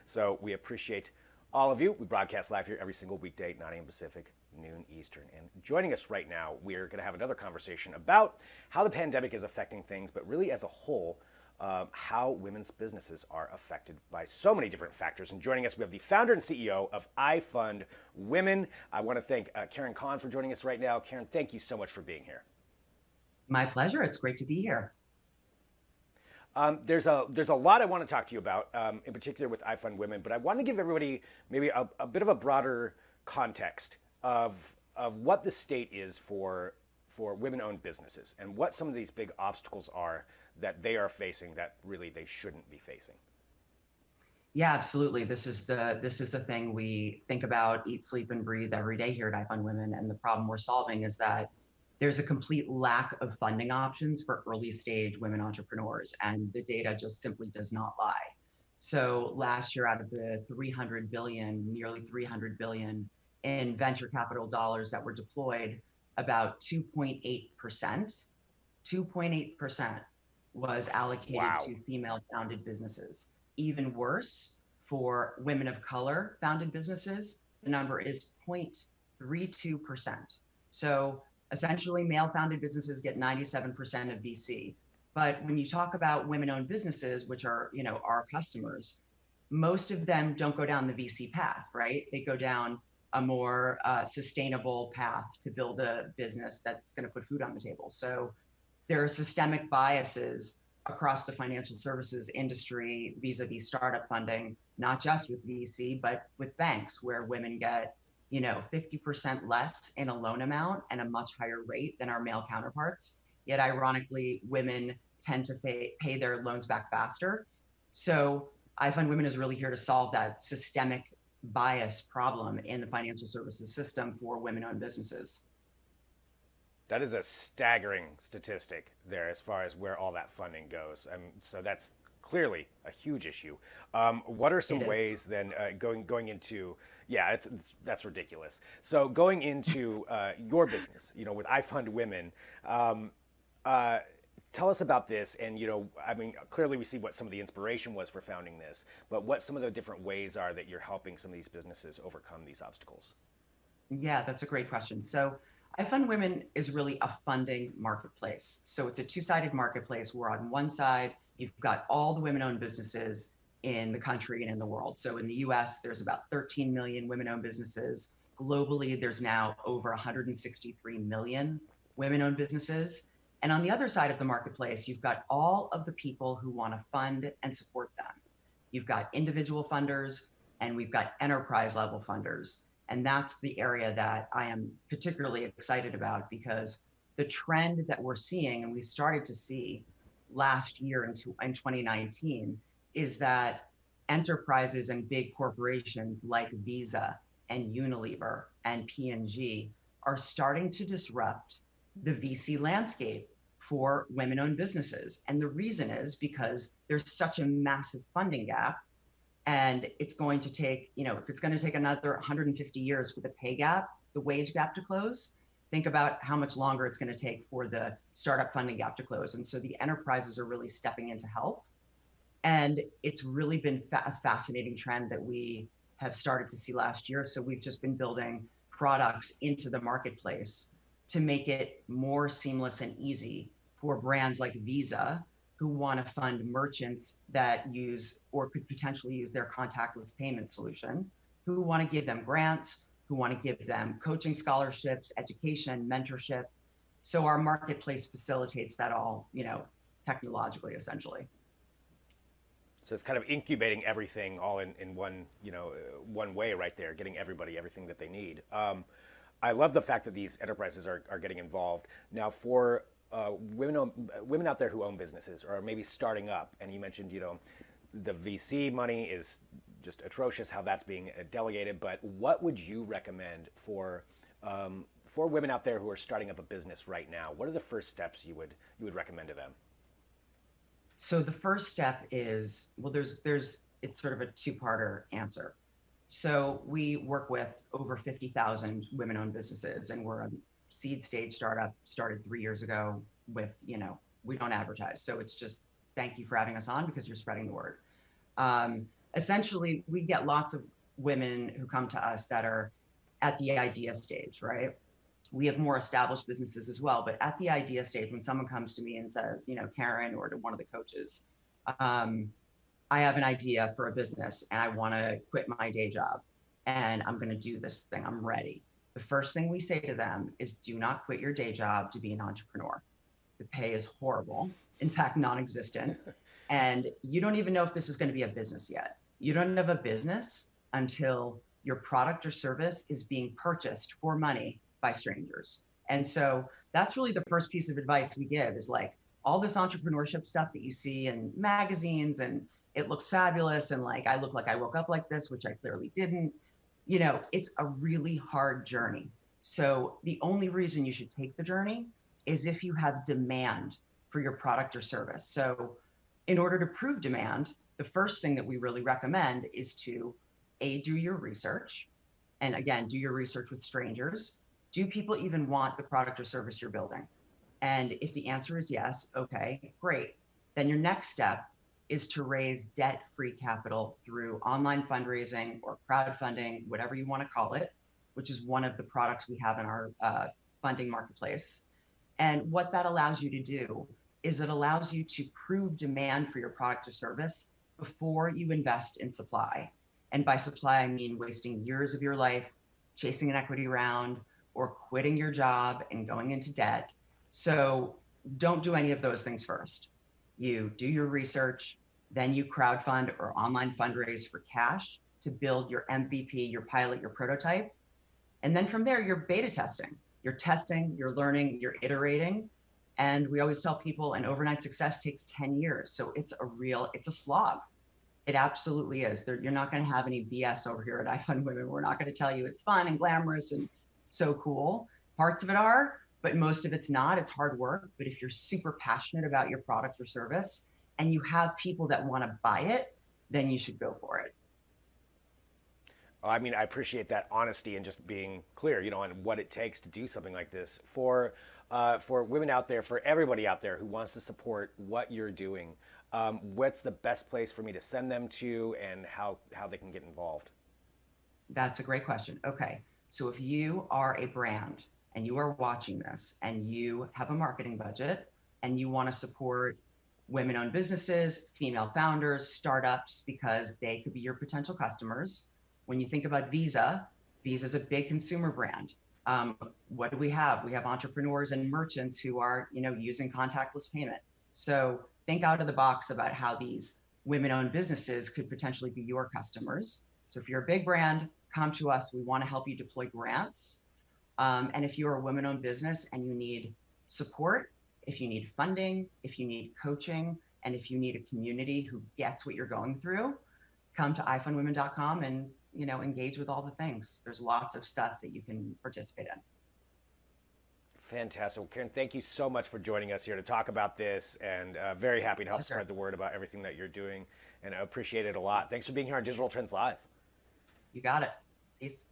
So we appreciate all of you. We broadcast live here every single weekday, 9 a.m. Pacific, noon Eastern. And joining us right now, we're going to have another conversation about how the pandemic is affecting things, but really as a whole, how women's businesses are affected by so many different factors. And joining us, we have the founder and CEO of IFundWomen. I want to thank Cahn for joining us right now. Cahn, thank you so much for being here. My pleasure. It's great to be here. There's a lot I want to talk to you about, in particular with IFundWomen, but I want to give everybody maybe a bit of a broader context of what the state is for women-owned businesses and what some of these big obstacles are that they are facing that really they shouldn't be facing. Yeah, absolutely. This is the thing we think about, eat, sleep, and breathe every day here at IFundWomen. And the problem we're solving is that there's a complete lack of funding options for early stage women entrepreneurs, and the data just simply does not lie. So last year, out of the 300 billion, nearly 300 billion in venture capital dollars that were deployed, about 2.8% was allocated Wow. to female founded businesses. Even worse, for women of color founded businesses, the number is 0.32%. So essentially, male founded businesses get 97% of VC. But when you talk about women owned businesses, which are, our customers, most of them don't go down the VC path, right? They go down a more sustainable path to build a business that's going to put food on the table. So there are systemic biases across the financial services industry vis-a-vis startup funding, not just with VC, but with banks, where women get 50% less in a loan amount and a much higher rate than our male counterparts. Yet ironically, women tend to pay their loans back faster. So IFundWomen is really here to solve that systemic bias problem in the financial services system for women-owned businesses. That is a staggering statistic there as far as where all that funding goes. So that's clearly a huge issue. What are some It is. ways then going into yeah, that's ridiculous. So going into your business, with IFundWomen, uh, tell us about this. And I mean, clearly we see what some of the inspiration was for founding this, but what some of the different ways are that you're helping some of these businesses overcome these obstacles. Yeah, that's a great question. So IFundWomen is really a funding marketplace. So it's a two-sided marketplace where on one side, you've got all the women-owned businesses in the country and in the world. So in the US, there's about 13 million women-owned businesses. Globally, there's now over 163 million women-owned businesses. And on the other side of the marketplace, you've got all of the people who want to fund and support them. You've got individual funders, and we've got enterprise level funders. And that's the area that I am particularly excited about, because the trend that we're seeing, and we started to see last year in 2019, is that enterprises and big corporations like Visa and Unilever and P&G are starting to disrupt the VC landscape for women-owned businesses. And the reason is because there's such a massive funding gap, and it's going to take, if it's going to take another 150 years for the pay gap, the wage gap to close, think about how much longer it's going to take for the startup funding gap to close. And so the enterprises are really stepping in to help. And it's really been a fascinating trend that we have started to see last year. So we've just been building products into the marketplace to make it more seamless and easy for brands like Visa, who want to fund merchants that use or could potentially use their contactless payment solution, who want to give them grants, who want to give them coaching scholarships, education, mentorship. So our marketplace facilitates that all, technologically, essentially. So it's kind of incubating everything all in one, one way right there, getting everybody everything that they need. I love the fact that these enterprises are getting involved. Now, for women out there who own businesses or maybe starting up, and you mentioned, the VC money is just atrocious how that's being delegated. But what would you recommend for women out there who are starting up a business right now? What are the first steps you would recommend to them? So the first step is, well, there's it's sort of a two-parter answer. So we work with over 50,000 women-owned businesses, and we're a seed stage startup, started 3 years ago with, we don't advertise. So it's just thank you for having us on because you're spreading the word. essentially we get lots of women who come to us that are at the idea stage, right? We have more established businesses as well, but at the idea stage, when someone comes to me and says, Karen, or to one of the coaches, um, I have an idea for a business and I want to quit my day job and I'm going to do this thing. I'm ready. The first thing we say to them is do not quit your day job to be an entrepreneur. The pay is horrible, in fact, non existent. And you don't even know if this is going to be a business yet. You don't have a business until your product or service is being purchased for money by strangers. And so that's really the first piece of advice we give is like all this entrepreneurship stuff that you see in magazines and it looks fabulous. And like, I look like I woke up like this, which I clearly didn't. It's a really hard journey. So the only reason you should take the journey is if you have demand for your product or service. So in order to prove demand, the first thing that we really recommend is to do your research. And again, do your research with strangers. Do people even want the product or service you're building? And if the answer is yes, okay, great. Then your next step is to raise debt-free capital through online fundraising or crowdfunding, whatever you want to call it, which is one of the products we have in our funding marketplace. And what that allows you to do is it allows you to prove demand for your product or service before you invest in supply. And by supply, I mean wasting years of your life chasing an equity round or quitting your job and going into debt. So don't do any of those things first. You do your research, then you crowdfund or online fundraise for cash to build your MVP, your pilot, your prototype. And then from there, you're beta testing. You're testing, you're learning, you're iterating. And we always tell people an overnight success takes 10 years. So it's a slog. It absolutely is. You're not going to have any BS over here at IFundWomen. We're not going to tell you it's fun and glamorous and so cool. Parts of it are, but most of it's not. It's hard work. But if you're super passionate about your product or service and you have people that want to buy it, then you should go for it. I mean, I appreciate that honesty and just being clear, on what it takes to do something like this for women out there, for everybody out there who wants to support what you're doing. What's the best place for me to send them to, and how they can get involved? That's a great question. Okay. So if you are a brand and you are watching this and you have a marketing budget and you want to support women-owned businesses, female founders, startups, because they could be your potential customers. When you think about Visa, Visa is a big consumer brand. What do we have? We have entrepreneurs and merchants who are, using contactless payment. So think out of the box about how these women-owned businesses could potentially be your customers. So if you're a big brand, come to us. We want to help you deploy grants. And if you're a women-owned business and you need support, if you need funding, if you need coaching, and if you need a community who gets what you're going through, come to ifundwomen.com and engage with all the things. There's lots of stuff that you can participate in. Fantastic. Well, Karen, thank you so much for joining us here to talk about this, and very happy to help spread the word about everything that you're doing, and I appreciate it a lot. Thanks for being here on Digital Trends Live. You got it. Peace.